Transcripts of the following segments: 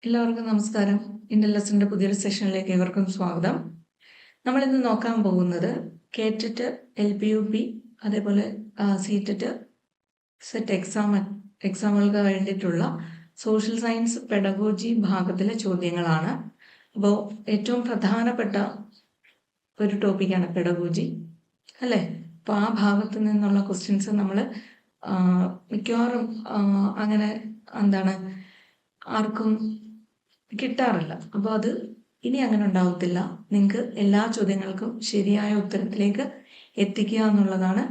എല്ലാവർക്കും നമസ്കാരം. ഇന്ത്യൻ ലെസന്റെ പുതിയൊരു സെഷനിലേക്ക് ഏവർക്കും സ്വാഗതം. നമ്മൾ ഇന്ന് നോക്കാൻ പോകുന്നത് കേറ്ററ്റ്, LPUP, അതേപോലെ സീറ്ററ്റ്, സെറ്റ് എക്സാമുകൾക്ക് വേണ്ടിയിട്ടുള്ള സോഷ്യൽ സയൻസ് പെഡഗോജി ഭാഗത്തിലെ ചോദ്യങ്ങളാണ്. അപ്പോൾ ഏറ്റവും പ്രധാനപ്പെട്ട ഒരു ടോപ്പിക്കാണ് പെഡഗോജി, അല്ലേ? അപ്പോൾ ആ ഭാഗത്ത് നിന്നുള്ള ക്വസ്റ്റ്യൻസ് നമ്മൾ മിക്കവാറും അങ്ങനെ ആർക്കും കിട്ടാറില്ല. അപ്പോൾ അത് ഇനി അങ്ങനെ ഉണ്ടാവത്തില്ല. നിങ്ങൾക്ക് എല്ലാ ചോദ്യങ്ങൾക്കും ശരിയായ ഉത്തരത്തിലേക്ക് എത്തിക്കുക എന്നുള്ളതാണ്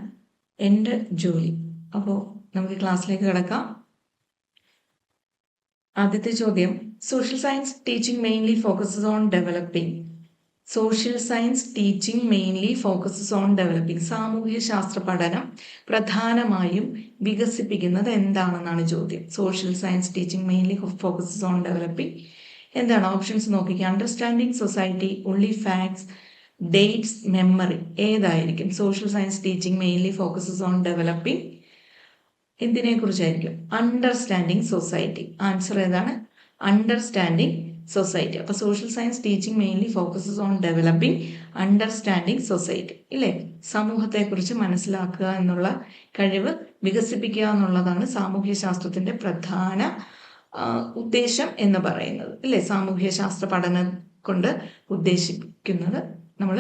എൻ്റെ ജോലി. അപ്പോൾ നമുക്ക് ക്ലാസ്സിലേക്ക് കിടക്കാം. ആദ്യത്തെ ചോദ്യം, social science teaching mainly focuses on developing. Social science teaching mainly focuses on developing. സാമൂഹ്യ ശാസ്ത്ര പഠനം പ്രധാനമായും വികസിപ്പിക്കുന്നത് എന്താണെന്നാണ് ചോദ്യം. Social science teaching mainly focuses on developing. എന്താണ് ഓപ്ഷൻസ് നോക്കിക്കുക. Understanding society, only facts, dates, memory. ഏതായിരിക്കും? Social science teaching mainly focuses on developing. എന്തിനെ കുറിച്ചായിരിക്കും? Understanding society. ആൻസർ ഏതാണ്? Understanding society. അപ്പൊ social science teaching mainly focuses on developing understanding society. ഇല്ലേ? സമൂഹത്തെ കുറിച്ച് മനസ്സിലാക്കുക എന്നുള്ള കഴിവ് വികസിപ്പിക്കുക എന്നുള്ളതാണ് സാമൂഹ്യ ശാസ്ത്രത്തിന്റെ പ്രധാന ഉദ്ദേശം എന്ന് പറയുന്നത്, അല്ലേ? സാമൂഹ്യ ശാസ്ത്ര പഠനം കൊണ്ട് ഉദ്ദേശിക്കുന്നത് നമ്മൾ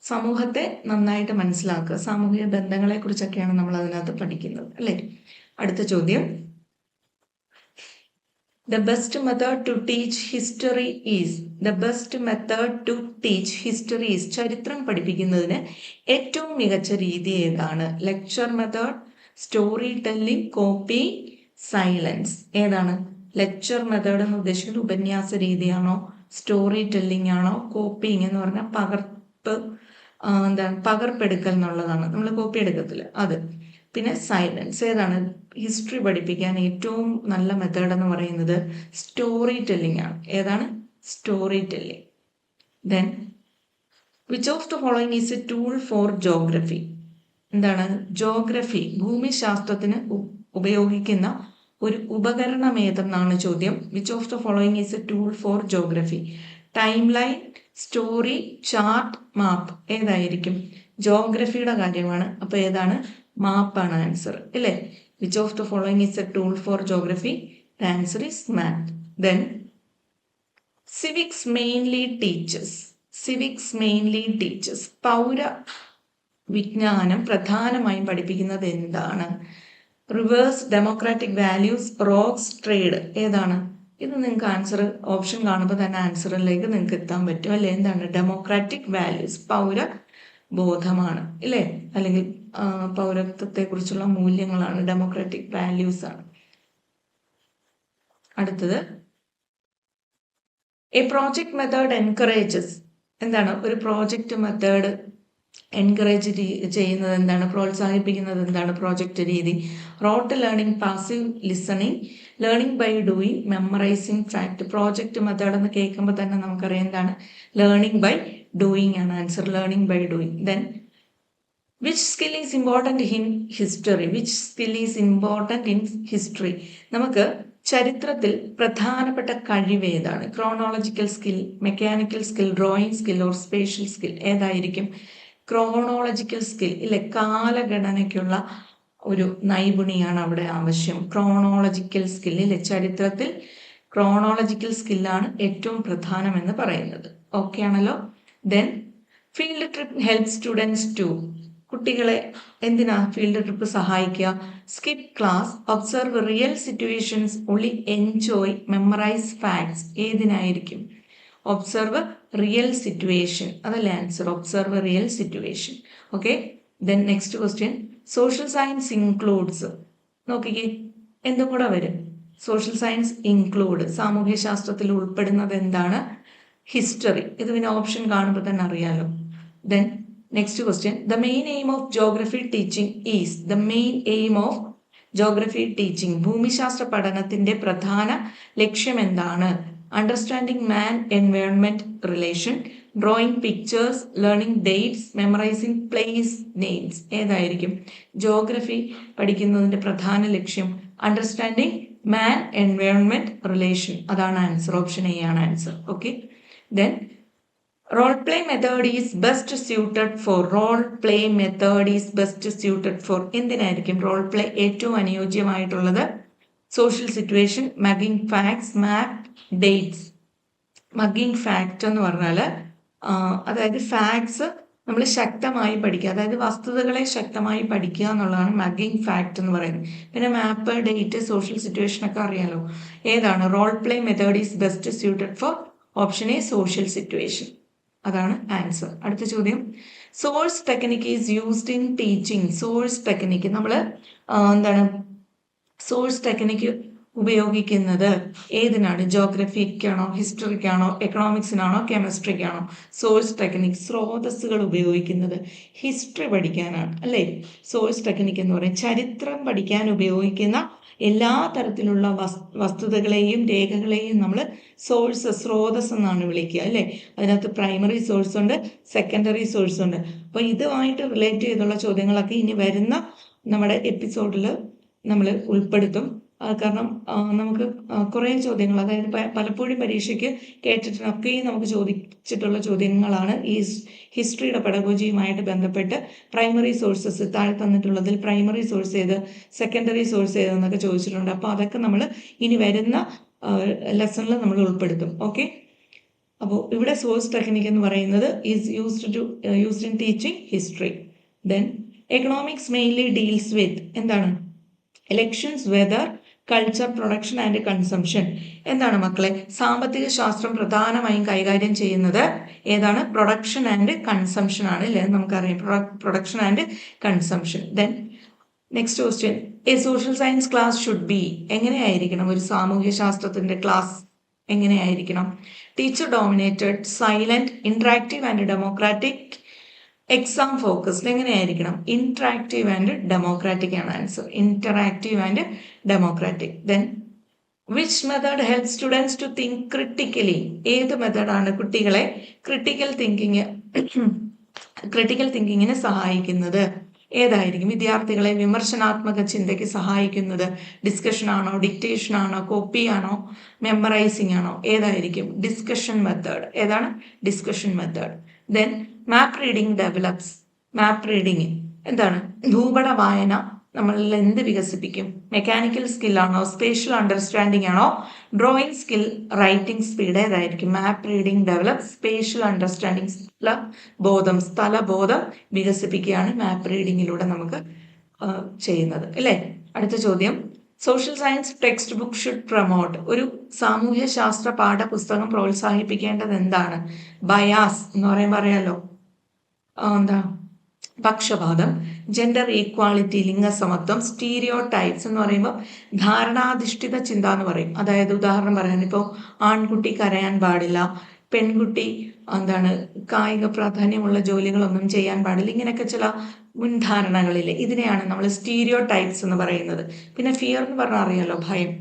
സമൂഹത്തെ നന്നായിട്ട് മനസ്സിലാക്കുക, സാമൂഹിക ബന്ധങ്ങളെ കുറിച്ചൊക്കെയാണ് നമ്മൾ അതിനകത്ത് പഠിക്കുന്നത്, അല്ലേ? അടുത്ത ചോദ്യം, The best method to teach history is. The best method to teach history is. ചരിത്രം പഠിപ്പിക്കുന്നതിന് ഏറ്റവും മികച്ച രീതി ഏതാണ്? Lecture method, story telling, copy, silence. ഏതാണ്? ലെക്ചർ മെത്തേഡ് എന്ന് ഉദ്ദേശിക്കുന്നത് ഉപന്യാസ രീതിയാണോ, സ്റ്റോറി ടെല്ലിംഗ് ആണോ, കോപ്പിങ് എന്ന് പറഞ്ഞാൽ പകർപ്പെടുക്കൽ എന്നുള്ളതാണ്. നമ്മൾ കോപ്പി എടുക്കത്തില്ല, അത്. പിന്നെ സൈലൻസ്. ഏതാണ്? ഹിസ്റ്ററി പഠിപ്പിക്കാൻ ഏറ്റവും നല്ല മെത്തേഡ് എന്ന് പറയുന്നത് സ്റ്റോറി ടെല്ലിംഗ് ആണ്. ഏതാണ്? Story telling. Then which of the following is a tool for geography. എന്താണ്? ജോഗ്രഫി, ഭൂമിശാസ്ത്രത്തിന് ഉപയോഗിക്കുന്ന ഒരു ഉപകരണം ഏതെന്നാണ് ചോദ്യം. Which of the following is a tool for geography. Timeline, story, chart, map. ഏതായിരിക്കും? ജോഗ്രഫിയുടെ കാര്യമാണ്. അപ്പൊ ഏതാണ്? മാപ്പാണ് ആൻസർ, അല്ലേ? Which of the following is a tool for geography. The answer is map. Then civics mainly teachers. Civics mainly teachers. പൗര വിജ്ഞാനം പ്രധാനമായും പഠിപ്പിക്കുന്നത് എന്താണ്? Reverse, democratic values, rocks, trade. ഏതാണ്? ഇത് നിങ്ങൾക്ക് ആൻസർ ഓപ്ഷൻ കാണുമ്പോൾ തന്നെ ആൻസറിലേക്ക് നിങ്ങൾക്ക് എത്താൻ പറ്റും, അല്ലേ? എന്താണ്? ഡെമോക്രാറ്റിക് വാല്യൂസ്, പൗര ബോധമാണ്, ഇല്ലേ? അല്ലെങ്കിൽ പൗരത്വത്തെ കുറിച്ചുള്ള മൂല്യങ്ങളാണ്, ഡെമോക്രാറ്റിക് വാല്യൂസ് ആണ്. അടുത്തത്, എ പ്രോജക്റ്റ് മെത്തേഡ് എൻകറേജസ്. എന്താണ്? ഒരു പ്രോജക്റ്റ് മെത്തേഡ് എൻകറേജ് ചെയ്യുന്നത് എന്താണ്? പ്രോത്സാഹിപ്പിക്കുന്നത് എന്താണ്? പ്രോജക്റ്റ് രീതി. Rote learning, passive listening, learning by doing, memorizing fact. Project method എന്ന് കേൾക്കുമ്പോൾ തന്നെ നമുക്കറിയാം എന്താണ്? ലേണിംഗ് ബൈ ഡൂയിങ് ആണ് answer. Learning by doing. Then which skill is important in history. Which skill is important in history. നമുക്ക് ചരിത്രത്തിൽ പ്രധാനപ്പെട്ട കഴിവ് ഏതാണ്? Chronological skill, mechanical skill, drawing skill or spatial skill. ഏതായിരിക്കും? ക്രോണോളജിക്കൽ സ്കിൽ, ഇല്ലേ? കാലഗണനയ്ക്കുള്ള ഒരു നൈപുണിയാണ് അവിടെ ആവശ്യം. ക്രോണോളജിക്കൽ സ്കിൽ, ഇല്ലേ? ചരിത്രത്തിൽ ക്രോണോളജിക്കൽ സ്കില്ലാണ് ഏറ്റവും പ്രധാനമെന്ന് പറയുന്നത്. ഓക്കെ ആണല്ലോ? Then field trip help students to. കുട്ടികളെ എന്തിനാ ഫീൽഡ് ട്രിപ്പ് സഹായിക്കുക? Skip class, observe real situations, only enjoy, memorise facts. ഏതിനായിരിക്കും? ഒബ്സർവ് റിയൽ സിറ്റുവേഷൻ, അതല്ലേ answer? Observe real situation. Okay. Then next question, social science includes. നോക്കിക്കേ, എന്തും കൂടെ വരും. Social science include, സാമൂഹ്യ ശാസ്ത്രത്തിൽ ഉൾപ്പെടുന്നത് എന്താണ്? ഹിസ്റ്ററി. ഇത് പിന്നെ ഓപ്ഷൻ കാണുമ്പോൾ തന്നെ അറിയാലോ. Then next question, the main aim of geography teaching is. The main aim of geography teaching, ഭൂമിശാസ്ത്ര പഠനത്തിന്റെ പ്രധാന ലക്ഷ്യം എന്താണ്? Understanding man environment relation, drawing pictures, learning dates, memorising place names. ഏതായിരിക്കും? ജോഗ്രഫി പഠിക്കുന്നതിന്റെ പ്രധാന ലക്ഷ്യം അണ്ടർസ്റ്റാൻഡിങ് മാൻ എൻവയോൺമെന്റ് റിലേഷൻ. അതാണ് ആൻസർ. ഓപ്ഷൻ എ ആണ് answer. Okay. Then role play method is best suited for. Role play method is best suited for. എന്തിനായിരിക്കും role play ഏറ്റവും അനുയോജ്യമായിട്ടുള്ളത്? Social situation, mugging facts, മാപ്പ്, dates. Mugging fact എന്ന് പറഞ്ഞാൽ അതായത് facts നമ്മൾ ശക്തമായി പഠിക്കുക, അതായത് വസ്തുതകളെ ശക്തമായി പഠിക്കുക എന്നുള്ളതാണ് മഗിങ് ഫാക്ട് എന്ന് പറയുന്നത്. പിന്നെ മാപ്പ്, ഡേറ്റ്, സോഷ്യൽ സിറ്റുവേഷൻ ഒക്കെ അറിയാലോ. ഏതാണ്? Role play method is best suited for. Option A social situation. അതാണ് ആൻസർ. അടുത്ത ചോദ്യം, source technique is used in teaching. Source technique നമ്മൾ എന്താണ് സോഴ്സ് ടെക്നിക്ക് ഉപയോഗിക്കുന്നത് ഏതിനാണ്? ജോഗ്രഫിക്കാണോ, ഹിസ്റ്ററിക്കാണോ, എക്കണോമിക്സിനാണോ, കെമിസ്ട്രിക്കാണോ? സോഴ്സ് ടെക്നിക് സ്രോതസ്സുകൾ ഉപയോഗിക്കുന്നത് ഹിസ്റ്ററി പഠിക്കാനാണ് അല്ലേ? സോഴ്സ് ടെക്നിക് എന്ന് പറയും ചരിത്രം പഠിക്കാൻ ഉപയോഗിക്കുന്ന എല്ലാ തരത്തിലുള്ള വസ്തുതകളെയും രേഖകളെയും നമ്മൾ സ്രോതസ് എന്നാണ് വിളിക്കുക അല്ലേ? അതിനകത്ത് പ്രൈമറി സോഴ്സ് ഉണ്ട്, സെക്കൻഡറി സോഴ്സ് ഉണ്ട്. അപ്പോൾ ഇതുമായിട്ട് റിലേറ്റ് ചെയ്തുള്ള ചോദ്യങ്ങളൊക്കെ ഇനി വരുന്ന നമ്മുടെ എപ്പിസോഡിൽ നമ്മൾ ഉൾപ്പെടുത്തും. കാരണം നമുക്ക് കുറേ ചോദ്യങ്ങൾ, അതായത് പലപ്പോഴും പരീക്ഷയ്ക്ക് കേട്ടിട്ടൊക്കെയും നമുക്ക് ചോദിച്ചിട്ടുള്ള ചോദ്യങ്ങളാണ് ഈ ഹിസ്റ്ററിയുടെ പെഡഗോജിയുമായിട്ട് ബന്ധപ്പെട്ട്. പ്രൈമറി സോഴ്സസ് താഴെ തന്നിട്ടുള്ളതിൽ പ്രൈമറി സോഴ്സ് ഏത്, സെക്കൻഡറി സോഴ്സ് ഏതെന്നൊക്കെ ചോദിച്ചിട്ടുണ്ട്. അപ്പോൾ അതൊക്കെ നമ്മൾ ഇനി വരുന്ന ലെസണിൽ നമ്മൾ ഉൾപ്പെടുത്തും. ഓക്കെ. അപ്പോൾ ഇവിടെ സോഴ്സ് ടെക്നിക് എന്ന് പറയുന്നത് is used in teaching history. Then economics mainly deals with എന്താണ്? Elections, weather, culture, production and consumption. എന്താണ് മക്കളെ? സാമ്പത്തിക ശാസ്ത്രം പ്രധാനമായും കൈകാര്യം ചെയ്യുന്നത് ഏതാണ്? പ്രൊഡക്ഷൻ ആൻഡ് കൺസംഷൻ ആണ് അല്ലേ? നമുക്കറിയാം production and consumption. Then next question, a social science class should be. എങ്ങനെയായിരിക്കണം ഒരു സാമൂഹ്യ ശാസ്ത്രത്തിന്റെ ക്ലാസ്? എങ്ങനെയായിരിക്കണം? Teacher dominated, silent, interactive and democratic, exam focused. എങ്ങനെയായിരിക്കണം? ഇന്ററാക്റ്റീവ് ആൻഡ് ഡെമോക്രാറ്റിക് ആണ് answer. Interactive and democratic. Then which method help students to think critically. ഏത് മെത്തേഡാണ് കുട്ടികളെ ക്രിട്ടിക്കൽ തിങ്കിങ്ങിന് സഹായിക്കുന്നത്? ഏതായിരിക്കും? വിദ്യാർത്ഥികളെ വിമർശനാത്മക ചിന്തയ്ക്ക് സഹായിക്കുന്നത് ഡിസ്കഷൻ ആണോ, ഡിക്റ്റേഷൻ ആണോ, കോപ്പി ആണോ, മെമ്മറൈസിങ് ആണോ? ഏതായിരിക്കും? Discussion method. ഏതാണ്? Discussion method. Then map reading develops. Map reading എന്താണ്? ഭൂപട വായന നമ്മളിൽ എന്ത് വികസിപ്പിക്കും? മെക്കാനിക്കൽ സ്കില്ലാണോ, സ്പേഷ്യൽ അണ്ടർസ്റ്റാൻഡിംഗ് ആണോ, ഡ്രോയിങ് സ്കിൽ, റൈറ്റിംഗ് സ്പീഡ്? ഏതായിരിക്കും? Map reading develop spatial understanding, സ്ഥലബോധം വികസിപ്പിക്കുകയാണ് മാപ്പ് റീഡിങ്ങിലൂടെ നമുക്ക് ചെയ്യുന്നത് അല്ലേ? അടുത്ത ചോദ്യം, social science textbook should promote. ഒരു സാമൂഹ്യ ശാസ്ത്ര പാഠപുസ്തകം പ്രോത്സാഹിപ്പിക്കേണ്ടത് എന്താണ്? ബയാസ് എന്ന് പറയുമ്പോൾ അറിയാലോ, എന്താ? പക്ഷപാതം, ജെൻഡർ ഈക്വാളിറ്റി, ലിംഗസമത്വം, സ്റ്റീരിയോ ടൈപ്സ് എന്ന് പറയുമ്പോൾ ധാരണാധിഷ്ഠിത ചിന്ത എന്ന് പറയും. അതായത് ഉദാഹരണം പറയാൻ, ഇപ്പോൾ ആൺകുട്ടി കരയാൻ പാടില്ല, പെൺകുട്ടി എന്താണ് കായിക പ്രാധാന്യമുള്ള ജോലികളൊന്നും ചെയ്യാൻ പാടില്ല, ഇങ്ങനെയൊക്കെ ചില മുൻധാരണകളില്ലേ, ഇതിനെയാണ് നമ്മൾ സ്റ്റീരിയോ ടൈപ്സ് എന്ന് പറയുന്നത്. പിന്നെ ഫിയർ എന്ന് പറഞ്ഞാൽ അറിയാലോ, ഭയം.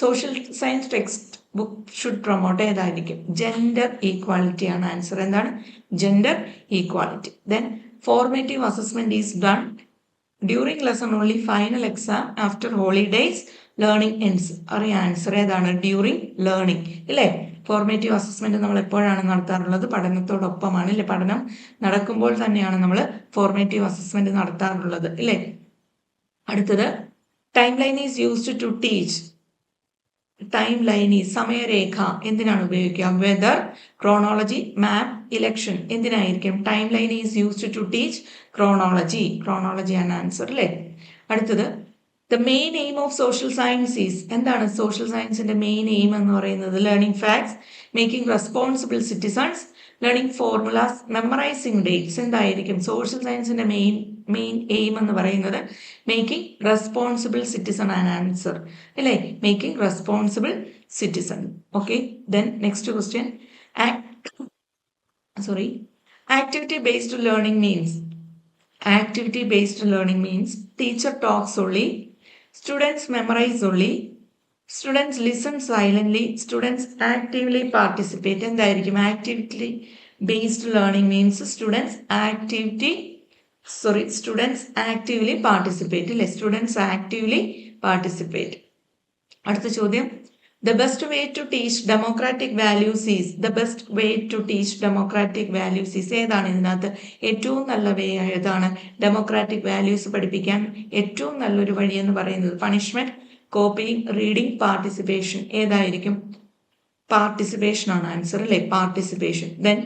Social science textbook should promote ഏതായിരിക്കും? ജെൻഡർ ഈക്വാലിറ്റി ആണ് ആൻസർ. എന്താണ്? Gender equality. Then formative assessment is done during lesson only, final exam after holidays, learning ends. അറിയാം ആൻസർ ഏതാണ്? ഡ്യൂറിംഗ് ലേണിംഗ് ഇല്ലേ? ഫോർമേറ്റീവ് അസസ്മെന്റ് നമ്മൾ എപ്പോഴാണ് നടത്താറുള്ളത്? പഠനത്തോടൊപ്പമാണ് ഇല്ലേ? പഠനം നടക്കുമ്പോൾ തന്നെയാണ് നമ്മൾ ഫോർമേറ്റീവ് അസസ്മെന്റ് നടത്താറുള്ളത് ഇല്ലേ? അടുത്തത്, timeline is used to teach. Timeline is സമയരേഖ എന്തിനാണ് ഉപയോഗിക്കുക? Weather, chronology, map, election. എന്തിനായിരിക്കും? Timeline is used to teach chronology. Chronology ആണ് ആൻസർ അല്ലേ? അടുത്തത്, the main aim of social science is. എന്താണ് സോഷ്യൽ സയൻസിന്റെ മെയിൻ എയിം എന്ന് പറയുന്നത്? Learning facts, making responsible citizens, learning formulas, memorising dates. എന്തായിരിക്കും social സയൻസിന്റെ മെയിൻ എയിം എന്ന് പറയുന്നത്? മേക്കിംഗ് റെസ്പോൺസിബിൾ സിറ്റിസൺ ആണ് ആൻസർ അല്ലേ? Making responsible citizen. Okay. Then next question, activity based learning means. Activity based learning means teacher talks only, students memorize only, students listen silently, students actively participate. എന്തായിരിക്കും? Activity based learning means students actively participate അല്ലേ? Students actively participate. അടുത്ത ചോദ്യം, the best way to teach democratic values is, the best way to teach democratic values is, ഏതാണ് ഇതിനകത്ത് ഏറ്റവും നല്ല വേ ഏതാണ് democratic values പഠിപ്പിക്കാൻ ഏറ്റവും നല്ലൊരു വഴി എന്ന് പറയുന്നത്? Punishment, copying, reading, participation. ഏതായിരിക്കും? പാർട്ടിസിപ്പേഷൻ ആണ് ആൻസർ അല്ലേ? Participation. Then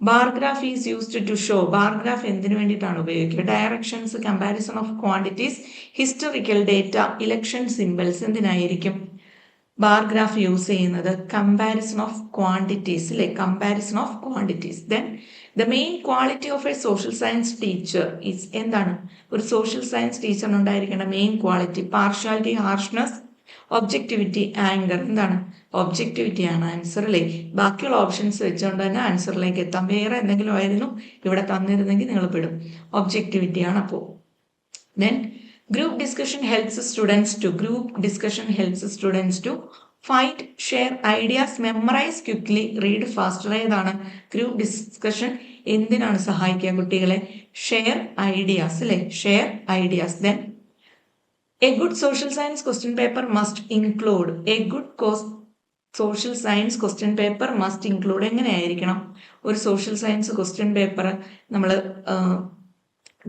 bar graph is used to show, bar graph എന്തിനു വേണ്ടിയിട്ടാണ് ഉപയോഗിക്കുക? Directions, comparison of quantities, historical data, election symbols. എന്തിനായിരിക്കും ബാർ ഗ്രാഫ് യൂസ് ചെയ്യുന്നത്? കമ്പാരിസൺ ഓഫ് ക്വാണ്ടിറ്റീസ് അല്ലേ? Comparison of quantities. Then the main quality of a social science teacher is, എന്താണ് ഒരു social science ടീച്ചറിന് ഉണ്ടായിരിക്കേണ്ട main quality? Partiality, harshness, objectivity, anger. എന്താണ്? Objectivity ആണ് answer അല്ലേ? ബാക്കിയുള്ള ഓപ്ഷൻസ് വെച്ചുകൊണ്ട് തന്നെ ആൻസറിലേക്ക് എത്താം. വേറെ എന്തെങ്കിലും ആയിരുന്നു ഇവിടെ തന്നിരുന്നെങ്കിൽ നിങ്ങൾ പെടും. ഒബ്ജക്ടിവിറ്റി ആണ്. അപ്പോൾ then group discussion helps students to find, share ideas, memorize quickly, read faster. ഏതാണ് ഗ്രൂപ്പ് ഡിസ്കഷൻ എന്തിനാണ് സഹായിക്കുക കുട്ടികളെ? ഷെയർ ഐഡിയാസ് അല്ലേ? Share ideas. Then a good social science question paper must include, a good social science question paper must include. എങ്ങനെയായിരിക്കണം ഒരു social science question paper നമ്മൾ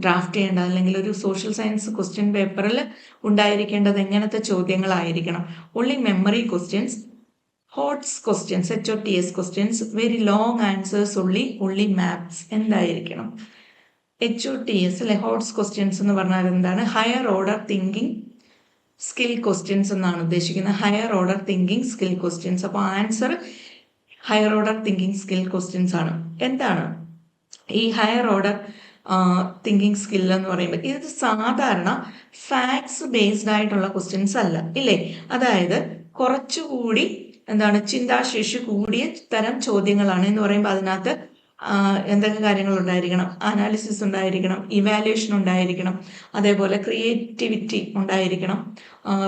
draft ചെയ്യേണ്ടത്, അല്ലെങ്കിൽ ഒരു സോഷ്യൽ സയൻസ് ക്വസ്റ്റ്യൻ പേപ്പറിൽ ഉണ്ടായിരിക്കേണ്ടത് എങ്ങനത്തെ ചോദ്യങ്ങളായിരിക്കണം? Only memory questions, HOTS questions, HOTS questions, very long answers, only maths. എന്തായിരിക്കണം? HOTS അല്ലെ? ഹോട്ട്സ് ക്വസ്റ്റ്യൻസ് എന്ന് പറഞ്ഞാൽ എന്താണ്? Higher order thinking skill questions എന്നാണ് ഉദ്ദേശിക്കുന്നത്. Higher order thinking skill questions. അപ്പോൾ answer higher order thinking skill questions ആണ്. എന്താണ് ഈ ഹയർ ഓർഡർ തിങ്കിങ് സ്കിൽ എന്ന് പറയുമ്പോൾ? ഇത് സാധാരണ ഫാക്ട്സ് ബേസ്ഡ് ആയിട്ടുള്ള ക്വസ്റ്റ്യൻസ് അല്ല ഇല്ലേ? അതായത് കുറച്ചുകൂടി എന്താണ് ചിന്താശേഷി കൂടിയ തരം ചോദ്യങ്ങളാണ് എന്ന് പറയുമ്പോൾ അതിനകത്ത് എന്തൊക്കെ കാര്യങ്ങൾ ഉണ്ടായിരിക്കണം? അനാലിസിസ് ഉണ്ടായിരിക്കണം, ഇവാലുവേഷൻ ഉണ്ടായിരിക്കണം, അതേപോലെ ക്രിയേറ്റിവിറ്റി ഉണ്ടായിരിക്കണം,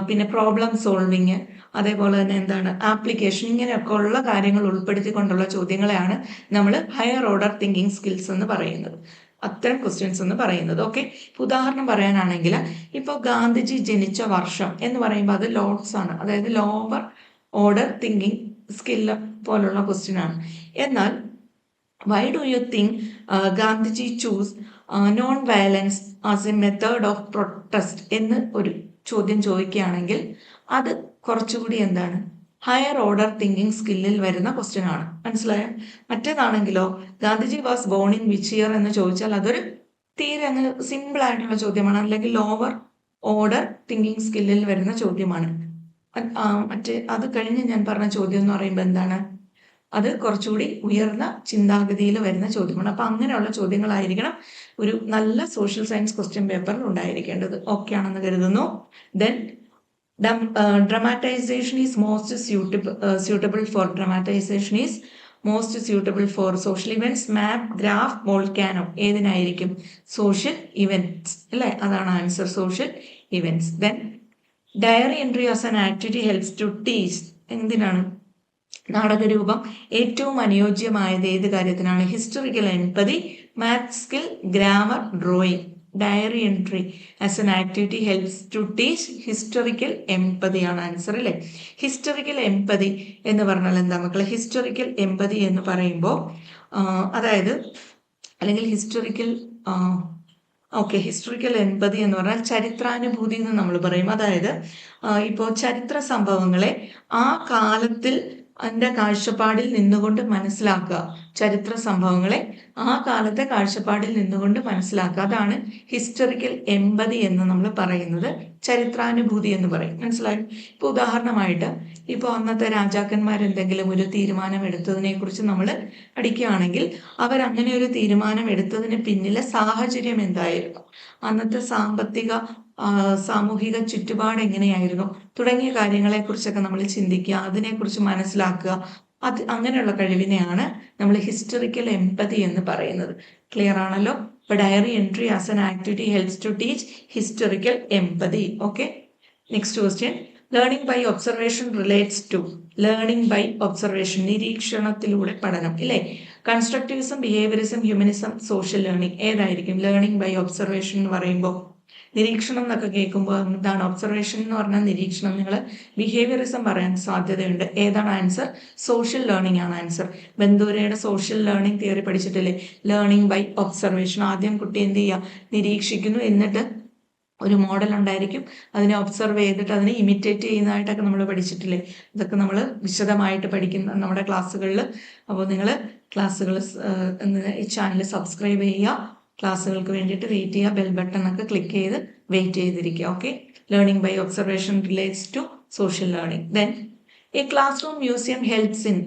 പിന്നെ പ്രോബ്ലം സോൾവിങ്, അതേപോലെ തന്നെ എന്താണ് ആപ്ലിക്കേഷൻ. ഇങ്ങനെയൊക്കെ ഉള്ള കാര്യങ്ങൾ ഉൾപ്പെടുത്തിക്കൊണ്ടുള്ള ചോദ്യങ്ങളെയാണ് നമ്മൾ ഹയർ ഓർഡർ തിങ്കിങ് സ്കിൽസ് എന്ന് പറയുന്നത്, അത്തരം ക്വസ്റ്റ്യൻസ് എന്ന് പറയുന്നത്. ഓക്കെ, ഉദാഹരണം പറയാനാണെങ്കിൽ ഇപ്പോൾ ഗാന്ധിജി ജനിച്ച വർഷം എന്ന് പറയുമ്പോൾ അത് ലോട്ട്സ് ആണ്, അതായത് ലോവർ ഓർഡർ തിങ്കിങ് സ്കില്ല് പോലുള്ള ക്വസ്റ്റ്യൻ ആണ്. എന്നാൽ why do you think Gandhiji choose non violence as A method of protest എന്ന് ഒരു ചോദ്യം ചോദിക്കുകയാണെങ്കിൽ അത് കുറച്ചുകൂടി എന്താണ് ഹയർ ഓർഡർ തിങ്കിങ് സ്കില്ലിൽ വരുന്ന ക്വസ്റ്റ്യൻ ആണ്. മനസ്സിലായോ? മറ്റേതാണെങ്കിലോ Gandhiji was born in which year എന്ന് ചോദിച്ചാൽ അതൊരു തീരെ അങ്ങ് സിമ്പിൾ ആയിട്ടുള്ള ചോദ്യമാണ്, അല്ലെങ്കിൽ ലോവർ ഓർഡർ തിങ്കിങ് സ്കില്ലിൽ വരുന്ന ചോദ്യമാണ്. അത് കഴിഞ്ഞ് ഞാൻ പറഞ്ഞ ചോദ്യം എന്ന് പറയുമ്പോൾ എന്താണ്? അത് കുറച്ചുകൂടി ഉയർന്ന ചിന്താഗതിയിൽ വരുന്ന ചോദ്യമാണ്. അപ്പൊ അങ്ങനെയുള്ള ചോദ്യങ്ങളായിരിക്കണം ഒരു നല്ല സോഷ്യൽ സയൻസ് ക്വസ്റ്റ്യൻ പേപ്പറിൽ ഉണ്ടായിരിക്കേണ്ടത്. ഓക്കെ ആണെന്ന് കരുതുന്നു. Then dramatization is most suitable for social events, map, graph, volcano. ഏതിനായിരിക്കും? സോഷ്യൽ ഇവന്റ്സ് അല്ലെ? അതാണ് answer, social events. Then diary entry as an activity helps to teach. എന്തിനാണ് നാടകരൂപം ഏറ്റവും അനുയോജ്യമായത്? ഏത് കാര്യത്തിനാണ്? Historical empathy, maths skill, grammar, drawing. Diary entry as an activity helps to teach historical empathy ആണ് ആൻസർ അല്ലേ? ഹിസ്റ്റോറിക്കൽ എംപതി എന്ന് പറഞ്ഞാൽ എന്താ മക്കളെ? ഹിസ്റ്റോറിക്കൽ എംപതി എന്ന് പറയുമ്പോൾ അതായത് അല്ലെങ്കിൽ ഹിസ്റ്റോറിക്കൽ എംപതി എന്ന് പറഞ്ഞാൽ ചരിത്രാനുഭൂതി എന്ന് നമ്മൾ പറയും. അതായത് ഇപ്പോൾ ചരിത്ര സംഭവങ്ങളെ ആ കാലത്തിൽ അതിൻ്റെ കാഴ്ചപ്പാടിൽ നിന്നുകൊണ്ട് മനസ്സിലാക്കുക. ചരിത്ര സംഭവങ്ങളെ ആ കാലത്തെ കാഴ്ചപ്പാടിൽ നിന്നുകൊണ്ട് മനസ്സിലാക്കുക. അതാണ് ഹിസ്റ്റോറിക്കൽ എംപതി എന്ന് നമ്മൾ പറയുന്നത്, ചരിത്രാനുഭൂതി എന്ന് പറയും. മനസ്സിലായും? ഇപ്പോൾ ഉദാഹരണമായിട്ട് ഇപ്പോൾ അന്നത്തെ രാജാക്കന്മാർ എന്തെങ്കിലും ഒരു തീരുമാനം എടുത്തതിനെ കുറിച്ച് നമ്മൾ പഠിക്കുകയാണെങ്കിൽ അവരങ്ങനെ ഒരു തീരുമാനം എടുത്തതിന് പിന്നിലെ സാഹചര്യം എന്തായിരുന്നു, അന്നത്തെ സാമൂഹിക ചുറ്റുപാട് എങ്ങനെയായിരുന്നു തുടങ്ങിയ കാര്യങ്ങളെക്കുറിച്ചൊക്കെ നമ്മൾ ചിന്തിക്കുക, അതിനെക്കുറിച്ച് മനസ്സിലാക്കുക. അങ്ങനെയുള്ള കഴിവിനെയാണ് നമ്മൾ ഹിസ്റ്റോറിക്കൽ എംപതി എന്ന് പറയുന്നത്. ക്ലിയർ ആണല്ലോ? ഇപ്പൊ diary entry as an activity helps to teach historical empathy. Okay, next question. Learning by observation relates to. Learning by observation, നിരീക്ഷണത്തിലൂടെ പഠനം ഇല്ലേ? Constructivism, behaviourism, humanism, social learning. ഏതായിരിക്കും ലേണിംഗ് ബൈ ഒബ്സർവേഷൻ എന്ന് പറയുമ്പോൾ? നിരീക്ഷണം എന്നൊക്കെ കേൾക്കുമ്പോൾ എന്താണ് ഒബ്സർവേഷൻ എന്ന് പറഞ്ഞാൽ നിരീക്ഷണം. നിങ്ങൾ ബിഹേവിയറിസം പറയാൻ സാധ്യതയുണ്ട്. ഏതാണ് ആൻസർ? സോഷ്യൽ ലേണിംഗ് ആണ് ആൻസർ. ബന്ദൂരയുടെ സോഷ്യൽ ലേണിംഗ് തിയറി പഠിച്ചിട്ടില്ലേ? Learning by observation. ആദ്യം കുട്ടി എന്ത് ചെയ്യുക? നിരീക്ഷിക്കുന്നു, എന്നിട്ട് ഒരു മോഡൽ ഉണ്ടായിരിക്കും, അതിനെ ഒബ്സർവ് ചെയ്തിട്ട് അതിനെ ഇമിറ്റേറ്റ് ചെയ്യുന്നതായിട്ടൊക്കെ നമ്മൾ പഠിച്ചിട്ടില്ലേ? ഇതൊക്കെ നമ്മൾ വിശദമായിട്ട് പഠിക്കുന്ന നമ്മുടെ ക്ലാസ്സുകളിൽ. അപ്പോൾ നിങ്ങൾ ക്ലാസ്സുകൾ ഈ ചാനൽ സബ്സ്ക്രൈബ് ചെയ്യുക, ക്ലാസ്സുകൾക്ക് വേണ്ടിയിട്ട് വെയിറ്റ് ചെയ്യുക, ബെൽ ബട്ടൺ ഒക്കെ ക്ലിക്ക് ചെയ്ത് വെയിറ്റ് ചെയ്തിരിക്കുക. Okay, learning by observation relates to social learning. Then a classroom museum helps in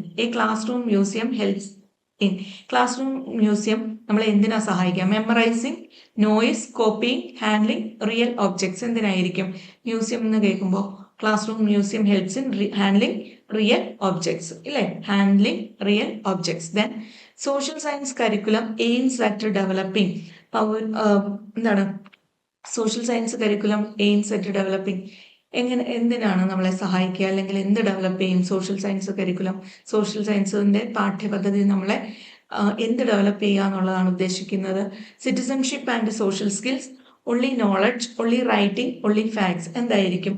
classroom museum നമ്മളെ എന്തിനാ സഹായിക്കുക? Memorising, noise, copying, handling real objects. എന്തിനായിരിക്കും? മ്യൂസിയം എന്ന് കേൾക്കുമ്പോൾ classroom museum helps in handling real objects, ഇല്ലേ? Handling real objects. Then social science curriculum aims at developing എന്താണ്? Social science curriculum aims at developing എന്തിനാണ് നമ്മളെ സഹായിക്കുക, അല്ലെങ്കിൽ എന്ത് ഡെവലപ്പ് ചെയ്യും സോഷ്യൽ സയൻസ് കരിക്കുലം? സോഷ്യൽ സയൻസിന്റെ പാഠ്യപദ്ധതി നമ്മളെ എന്ത് ഡെവലപ്പ് ചെയ്യുക എന്നുള്ളതാണ് ഉദ്ദേശിക്കുന്നത്. Citizenship and social skills, only knowledge, only writing, only facts. എന്തായിരിക്കും?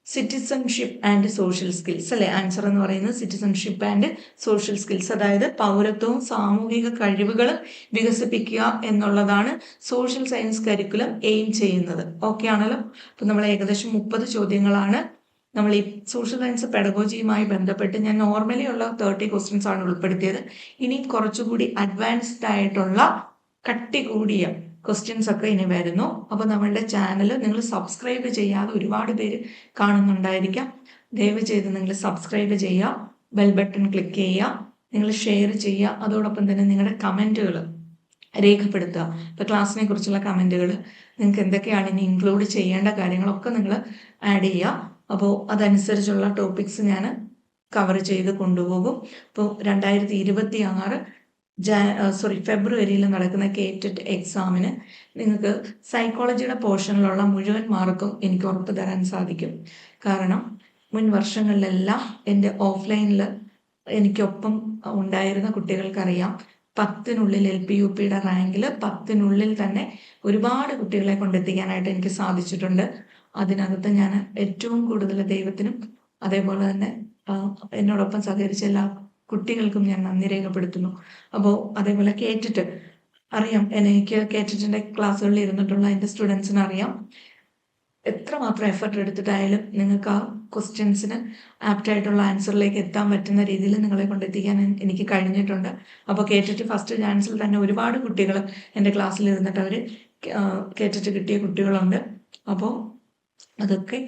സിറ്റിസൺഷിപ്പ് ആൻഡ് സോഷ്യൽ സ്കിൽസ് അല്ലെ ആൻസർ എന്ന് പറയുന്നത്. സിറ്റിസൺഷിപ്പ് ആൻഡ് സോഷ്യൽ സ്കിൽസ്, അതായത് പൗരത്വവും സാമൂഹിക കഴിവുകളും വികസിപ്പിക്കുക എന്നുള്ളതാണ് സോഷ്യൽ സയൻസ് കരിക്കുലം എയിം ചെയ്യുന്നത്. ഓക്കെ ആണല്ലോ? അപ്പൊ നമ്മൾ ഏകദേശം 30 ചോദ്യങ്ങളാണ് നമ്മൾ ഈ സോഷ്യൽ സയൻസ് പെഡഗോജിയുമായി ബന്ധപ്പെട്ട് ഞാൻ നോർമലി ഉള്ള 30 ക്വസ്റ്റ്യൻസ് ആണ് ഉൾപ്പെടുത്തിയത്. ഇനി കുറച്ചുകൂടി അഡ്വാൻസ്ഡ് ആയിട്ടുള്ള കട്ടി കൂടിയ ക്വസ്റ്റ്യൻസ് ഒക്കെ ഇനി വരുന്നു. അപ്പോൾ നമ്മളുടെ ചാനൽ നിങ്ങൾ സബ്സ്ക്രൈബ് ചെയ്യാതെ ഒരുപാട് പേര് കാണുന്നുണ്ടായിരിക്കാം. ദയവ് ചെയ്ത് നിങ്ങൾ സബ്സ്ക്രൈബ് ചെയ്യുക, ബെൽ ബട്ടൺ ക്ലിക്ക് ചെയ്യുക, നിങ്ങൾ ഷെയർ ചെയ്യുക, അതോടൊപ്പം തന്നെ നിങ്ങളുടെ കമൻറ്റുകൾ രേഖപ്പെടുത്തുക. ഇപ്പോൾ ക്ലാസ്സിനെ കുറിച്ചുള്ള കമൻറ്റുകൾ, നിങ്ങൾക്ക് എന്തൊക്കെയാണ് ഇനി ഇൻക്ലൂഡ് ചെയ്യേണ്ട കാര്യങ്ങളൊക്കെ നിങ്ങൾ ആഡ് ചെയ്യുക. അപ്പോൾ അതനുസരിച്ചുള്ള ടോപ്പിക്സ് ഞാൻ കവർ ചെയ്ത് കൊണ്ടുപോകും. ഇപ്പോൾ 2026 ഫെബ്രുവരിയിൽ നടക്കുന്ന കേറ്ററ്റ് എക്സാമിന് നിങ്ങൾക്ക് സൈക്കോളജിയുടെ പോർഷനിലുള്ള മുഴുവൻ മാർക്കും എനിക്ക് ഉറപ്പ് തരാൻ സാധിക്കും. കാരണം മുൻ വർഷങ്ങളിലെല്ലാം എൻ്റെ ഓഫ്ലൈനിൽ എനിക്കൊപ്പം ഉണ്ടായിരുന്ന കുട്ടികൾക്കറിയാം, 10നുള്ളിൽ LP-UPയുടെ റാങ്കിൽ 10നുള്ളിൽ തന്നെ ഒരുപാട് കുട്ടികളെ കൊണ്ടെത്തിക്കാനായിട്ട് എനിക്ക് സാധിച്ചിട്ടുണ്ട്. അതിനകത്ത് ഞാൻ ഏറ്റവും കൂടുതൽ ദൈവത്തിനും അതേപോലെ തന്നെ എന്നോടൊപ്പം സഹകരിച്ച എല്ലാ കുട്ടികൾക്കും ഞാൻ നന്ദി രേഖപ്പെടുത്തുന്നു. അപ്പോൾ അതേപോലെ കേട്ടിട്ട് അറിയാം, എനിക്ക് കേട്ടിട്ടിൻ്റെ ക്ലാസ്സുകളിൽ ഇരുന്നിട്ടുള്ള എൻ്റെ സ്റ്റുഡൻസിന് അറിയാം എത്രമാത്രം എഫർട്ട് എടുത്തിട്ടായാലും നിങ്ങൾക്ക് ആ ക്വസ്റ്റ്യൻസിന് ആപ്റ്റായിട്ടുള്ള ആൻസറിലേക്ക് എത്താൻ പറ്റുന്ന രീതിയിൽ നിങ്ങളെ കൊണ്ടെത്തിക്കാൻ എനിക്ക് കഴിഞ്ഞിട്ടുണ്ട്. അപ്പോൾ കേട്ടിട്ട് ഫസ്റ്റ് ചാൻസിൽ തന്നെ ഒരുപാട് കുട്ടികൾ എൻ്റെ ക്ലാസ്സിൽ ഇരുന്നിട്ട് അവർ കേട്ടിട്ട് കിട്ടിയ കുട്ടികളുണ്ട്. അപ്പോൾ അതൊക്കെ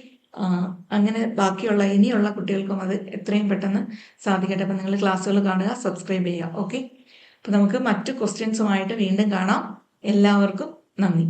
അങ്ങനെ ബാക്കിയുള്ള ഇനിയുള്ള കുട്ടികൾക്കും അത് എത്രയും പെട്ടെന്ന് സാധിക്കട്ടെ. അപ്പം നിങ്ങൾ ക്ലാസ്സുകൾ കാണുക, സബ്സ്ക്രൈബ് ചെയ്യുക. ഓക്കെ, അപ്പം നമുക്ക് മറ്റു ക്വസ്റ്റ്യൻസുമായിട്ട് വീണ്ടും കാണാം. എല്ലാവർക്കും നന്ദി.